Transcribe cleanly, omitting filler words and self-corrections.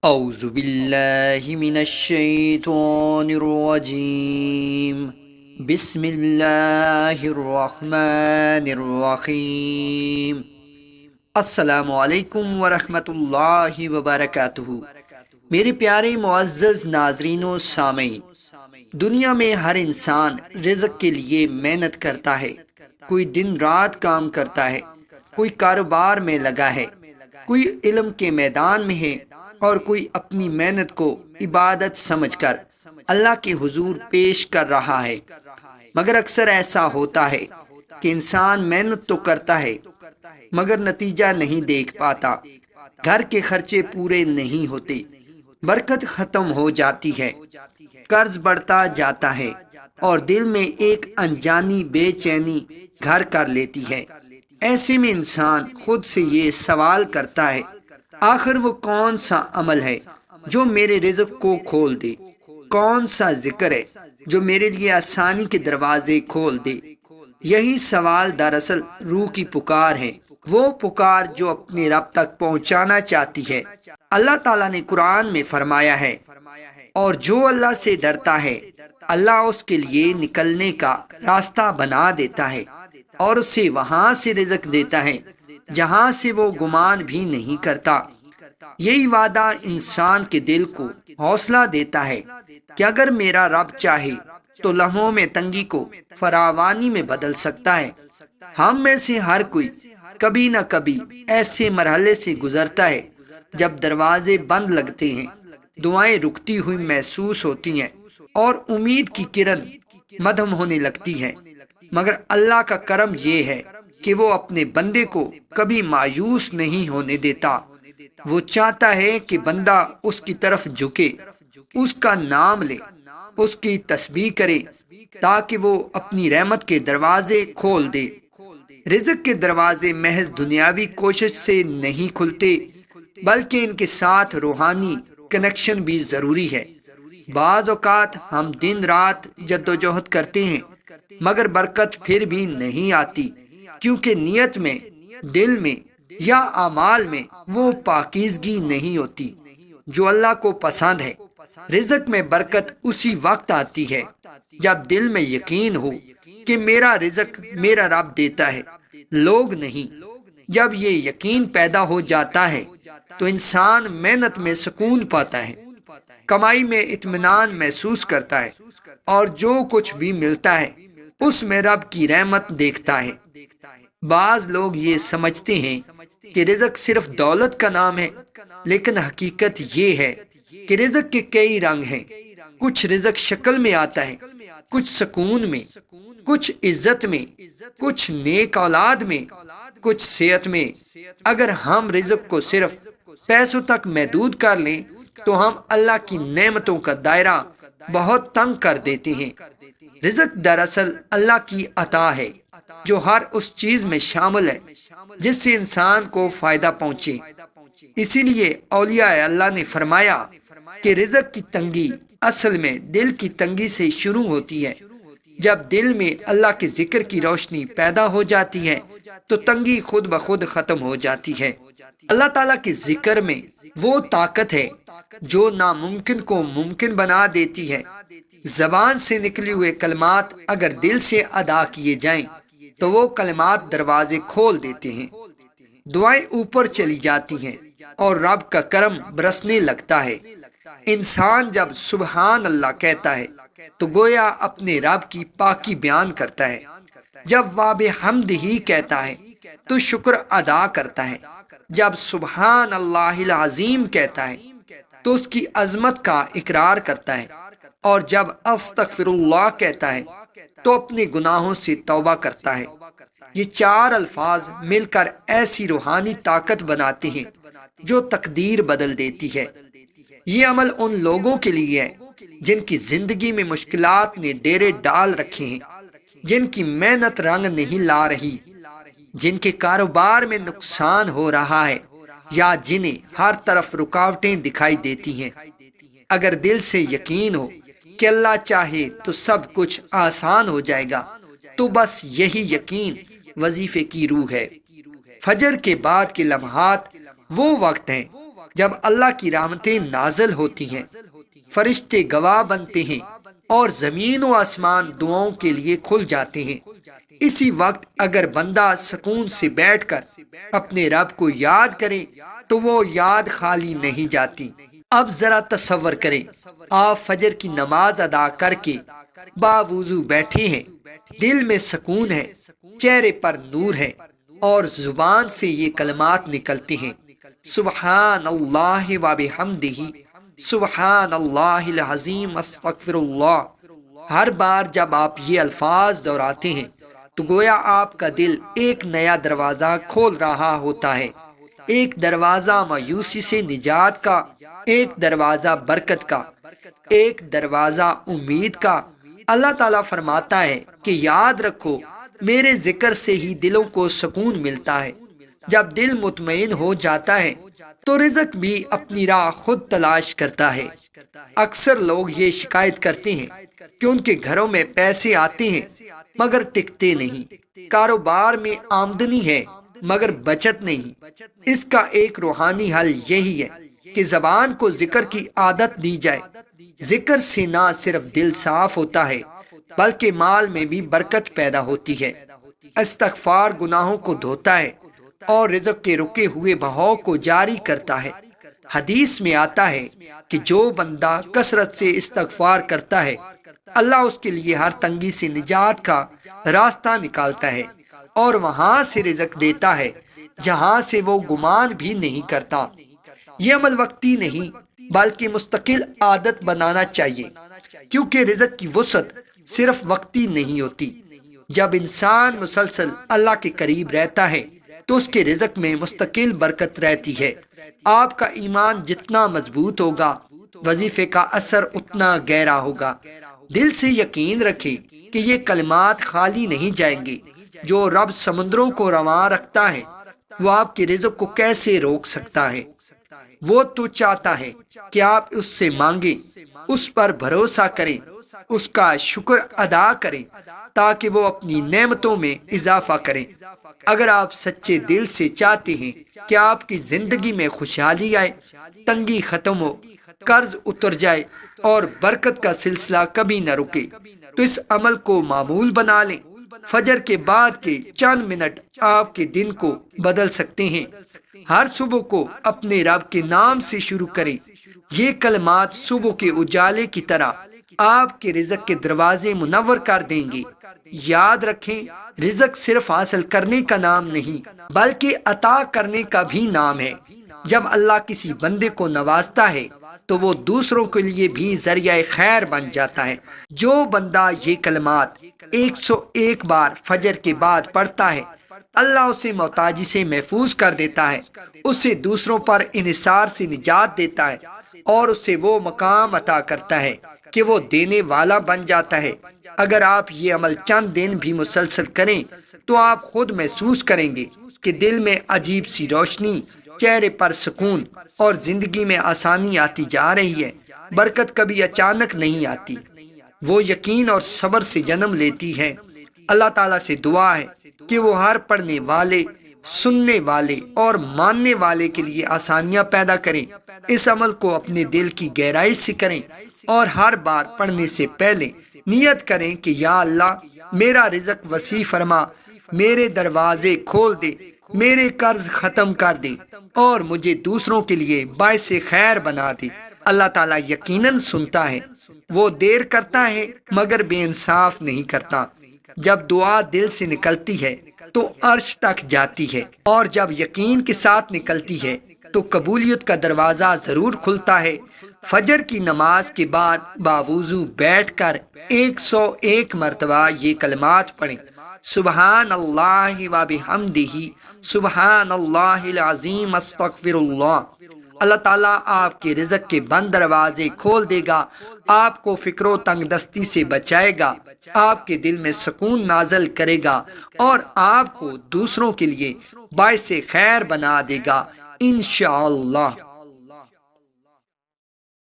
اعوذ باللہ من الشیطان الرجیم بسم اللہ الرحمن الرحیم۔ السلام علیکم ورحمۃ اللہ وبرکاتہ۔ میرے پیارے معزز ناظرین و سامعین، دنیا میں ہر انسان رزق کے لیے محنت کرتا ہے۔ کوئی دن رات کام کرتا ہے، کوئی کاروبار میں لگا ہے، کوئی علم کے میدان میں ہے، اور کوئی اپنی محنت کو عبادت سمجھ کر اللہ کے حضور پیش کر رہا ہے۔ مگر اکثر ایسا ہوتا ہے کہ انسان محنت تو کرتا ہے مگر نتیجہ نہیں دیکھ پاتا، گھر کے خرچے پورے نہیں ہوتے، برکت ختم ہو جاتی ہے، قرض بڑھتا جاتا ہے، اور دل میں ایک انجانی بے چینی گھر کر لیتی ہے۔ ایسے میں انسان خود سے یہ سوال کرتا ہے، آخر وہ کون سا عمل ہے جو میرے رزق کو کھول دے؟ کون سا ذکر ہے جو میرے لیے آسانی کے دروازے کھول دے؟ یہی سوال دراصل روح کی پکار ہے، وہ پکار جو اپنے رب تک پہنچانا چاہتی ہے۔ اللہ تعالیٰ نے قرآن میں فرمایا ہے، اور جو اللہ سے ڈرتا ہے اللہ اس کے لیے نکلنے کا راستہ بنا دیتا ہے اور اسے وہاں سے رزق دیتا ہے جہاں سے وہ گمان بھی نہیں کرتا۔ یہی وعدہ انسان کے دل کو حوصلہ دیتا ہے کہ اگر میرا رب چاہے تو لمحوں میں تنگی کو فراوانی میں بدل سکتا ہے۔ ہم میں سے ہر کوئی کبھی نہ کبھی ایسے مرحلے سے گزرتا ہے جب دروازے بند لگتے ہیں، دعائیں رکتی ہوئی محسوس ہوتی ہیں، اور امید کی کرن مدھم ہونے لگتی ہے۔ مگر اللہ کا کرم یہ ہے کہ وہ اپنے بندے کو کبھی مایوس نہیں ہونے دیتا۔ وہ چاہتا ہے کہ بندہ اس کی طرف جھکے، اس کا نام لے، اس کی تسبیح کرے، تاکہ وہ اپنی رحمت کے دروازے کھول دے۔ رزق کے دروازے محض دنیاوی کوشش سے نہیں کھلتے، بلکہ ان کے ساتھ روحانی کنیکشن بھی ضروری ہے۔ بعض اوقات ہم دن رات جدوجہد کرتے ہیں مگر برکت پھر بھی نہیں آتی، کیونکہ نیت میں، دل میں یا اعمال میں وہ پاکیزگی نہیں ہوتی جو اللہ کو پسند ہے۔ رزق میں برکت اسی وقت آتی ہے جب دل میں یقین ہو کہ میرا رزق میرا رب دیتا ہے، لوگ نہیں۔ جب یہ یقین پیدا ہو جاتا ہے تو انسان محنت میں سکون پاتا ہے، کمائی میں اطمینان محسوس کرتا ہے، اور جو کچھ بھی ملتا ہے اس میں رب کی رحمت دیکھتا ہے۔ بعض لوگ یہ سمجھتے ہیں کہ رزق صرف دولت کا نام ہے، لیکن حقیقت یہ ہے کہ رزق کے کئی رنگ ہیں۔ کچھ رزق شکل میں آتا ہے، کچھ سکون میں، کچھ عزت میں، کچھ نیک اولاد میں، کچھ صحت میں۔ اگر ہم رزق کو صرف پیسوں تک محدود کر لیں تو ہم اللہ کی نعمتوں کا دائرہ بہت تنگ کر دیتے ہیں۔ رزق دراصل اللہ کی عطا ہے جو ہر اس چیز میں شامل ہے جس سے انسان کو فائدہ پہنچے۔ اسی لیے اولیاء اللہ نے فرمایا کہ رزق کی تنگی اصل میں دل کی تنگی سے شروع ہوتی ہے۔ جب دل میں اللہ کے ذکر کی روشنی پیدا ہو جاتی ہے تو تنگی خود بخود ختم ہو جاتی ہے۔ اللہ تعالیٰ کے ذکر میں وہ طاقت ہے جو ناممکن کو ممکن بنا دیتی ہے۔ زبان سے نکلے ہوئے کلمات اگر دل سے ادا کیے جائیں تو وہ کلمات دروازے کھول دیتے ہیں، دعائیں اوپر چلی جاتی ہیں اور رب کا کرم برسنے لگتا ہے۔ انسان جب سبحان اللہ کہتا ہے تو گویا اپنے رب کی پاکی بیان کرتا ہے۔ جب واب حمد ہی کہتا ہے تو شکر ادا کرتا ہے۔ جب سبحان اللہ العظیم کہتا ہے تو اس کی عظمت کا اقرار کرتا ہے، اور جب استغفر اللہ کہتا ہے تو اپنے گناہوں سے توبہ کرتا ہے۔ یہ چار الفاظ مل کر ایسی روحانی طاقت بناتے ہیں جو تقدیر بدل دیتی ہے۔ یہ عمل ان لوگوں کے لیے ہے جن کی زندگی میں مشکلات نے ڈیرے ڈال رکھے ہیں، جن کی محنت رنگ نہیں لا رہی، جن کے کاروبار میں نقصان ہو رہا ہے، یا جنہیں ہر طرف رکاوٹیں دکھائی دیتی ہیں۔ اگر دل سے یقین ہو کہ اللہ چاہے تو سب کچھ آسان ہو جائے گا، تو بس یہی یقین وظیفے کی روح ہے۔ فجر کے بعد کے لمحات وہ وقت ہیں جب اللہ کی رحمتیں نازل ہوتی ہیں، فرشتے گواہ بنتے ہیں اور زمین و آسمان دعاؤں کے لیے کھل جاتے ہیں، اسی وقت اگر بندہ سکون سے بیٹھ کر اپنے رب کو یاد کرے تو وہ یاد خالی نہیں جاتی۔ اب ذرا تصور کریں، آپ فجر کی نماز ادا کر کے باوضو بیٹھے ہیں، دل میں سکون ہے، چہرے پر نور ہے اور زبان سے یہ کلمات نکلتے ہیں، سبحان اللہ و بحمدہ، سبحان اللہ العظیم، استغفر اللہ۔ ہر بار جب آپ یہ الفاظ دہراتے ہیں تو گویا آپ کا دل ایک نیا دروازہ کھول رہا ہوتا ہے، ایک دروازہ مایوسی سے نجات کا، ایک دروازہ برکت کا، ایک دروازہ امید کا۔ اللہ تعالیٰ فرماتا ہے کہ یاد رکھو، میرے ذکر سے ہی دلوں کو سکون ملتا ہے۔ جب دل مطمئن ہو جاتا ہے تو رزق بھی اپنی راہ خود تلاش کرتا ہے۔ اکثر لوگ یہ شکایت کرتے ہیں کہ ان کے گھروں میں پیسے آتے ہیں مگر ٹکتے نہیں، کاروبار میں آمدنی ہے مگر بچت نہیں۔ اس کا ایک روحانی حل یہی ہے کہ زبان کو ذکر کی عادت دی جائے۔ ذکر سے نہ صرف دل صاف ہوتا ہے بلکہ مال میں بھی برکت پیدا ہوتی ہے۔ استغفار گناہوں کو دھوتا ہے اور رزق کے رکے ہوئے بہاؤ کو جاری کرتا ہے۔ حدیث میں آتا ہے کہ جو بندہ کثرت سے استغفار کرتا ہے، اللہ اس کے لیے ہر تنگی سے نجات کا راستہ نکالتا ہے اور وہاں سے رزق دیتا ہے جہاں سے وہ گمان بھی نہیں کرتا۔ یہ عمل وقتی نہیں بلکہ مستقل عادت بنانا چاہیے، کیونکہ رزق کی وسعت صرف وقتی نہیں ہوتی۔ جب انسان مسلسل اللہ کے قریب رہتا ہے تو اس کے رزق میں مستقل برکت رہتی ہے۔ آپ کا ایمان جتنا مضبوط ہوگا، وظیفے کا اثر اتنا گہرا ہوگا۔ دل سے یقین رکھیں کہ یہ کلمات خالی نہیں جائیں گے۔ جو رب سمندروں کو رواں رکھتا ہے وہ آپ کے رزق کو کیسے روک سکتا ہے؟ وہ تو چاہتا ہے کہ آپ اس سے مانگیں، اس پر بھروسہ کریں، اس کا شکر ادا کریں تاکہ وہ اپنی نعمتوں میں اضافہ کریں۔ اگر آپ سچے دل سے چاہتے ہیں کہ آپ کی زندگی میں خوشحالی آئے، تنگی ختم ہو، قرض اتر جائے اور برکت کا سلسلہ کبھی نہ رکے، تو اس عمل کو معمول بنا لیں۔ فجر کے بعد کے چند منٹ آپ کے دن کو بدل سکتے ہیں۔ ہر صبح کو اپنے رب کے نام سے شروع کریں۔ یہ کلمات صبح کے اجالے کی طرح آپ کے رزق کے دروازے منور کر دیں گے۔ یاد رکھیں، رزق صرف حاصل کرنے کا نام نہیں بلکہ عطا کرنے کا بھی نام ہے۔ جب اللہ کسی بندے کو نوازتا ہے تو وہ دوسروں کے لیے بھی ذریعہ خیر بن جاتا ہے۔ جو بندہ یہ کلمات 101 بار فجر کے بعد پڑھتا ہے، اللہ اسے محتاجی سے محفوظ کر دیتا ہے، اسے دوسروں پر انحصار سے نجات دیتا ہے اور اسے وہ مقام عطا کرتا ہے کہ وہ دینے والا بن جاتا ہے۔ اگر آپ یہ عمل چند دن بھی مسلسل کریں تو آپ خود محسوس کریں گے کہ دل میں عجیب سی روشنی، چہرے پر سکون اور زندگی میں آسانی آتی جا رہی ہے۔ برکت کبھی اچانک نہیں آتی، وہ یقین اور صبر سے جنم لیتی ہے۔ اللہ تعالیٰ سے دعا ہے کہ وہ ہر پڑھنے والے، سننے والے اور ماننے والے کے لیے آسانیاں پیدا کریں۔ اس عمل کو اپنے دل کی گہرائی سے کریں اور ہر بار پڑھنے سے پہلے نیت کریں کہ یا اللہ، میرا رزق وسیع فرما، میرے دروازے کھول دے، میرے قرض ختم کر دے اور مجھے دوسروں کے لیے باعث خیر بنا دے۔ اللہ تعالیٰ یقیناً سنتا ہے، وہ دیر کرتا ہے مگر بے انصاف نہیں کرتا۔ جب دعا دل سے نکلتی ہے تو عرش تک جاتی ہے، اور جب یقین کے ساتھ نکلتی ہے تو قبولیت کا دروازہ ضرور کھلتا ہے۔ فجر کی نماز کے بعد باوضو بیٹھ کر 101 مرتبہ یہ کلمات پڑھیں، سبحان اللہ و بحمدہ، سبحان اللہ العظیم، استغفر اللہ۔ اللہ تعالیٰ آپ کے رزق کے بند دروازے کھول دے گا، آپ کو فکر و تنگ دستی سے بچائے گا، آپ کے دل میں سکون نازل کرے گا اور آپ کو دوسروں کے لیے باعث خیر بنا دے گا انشاءاللہ۔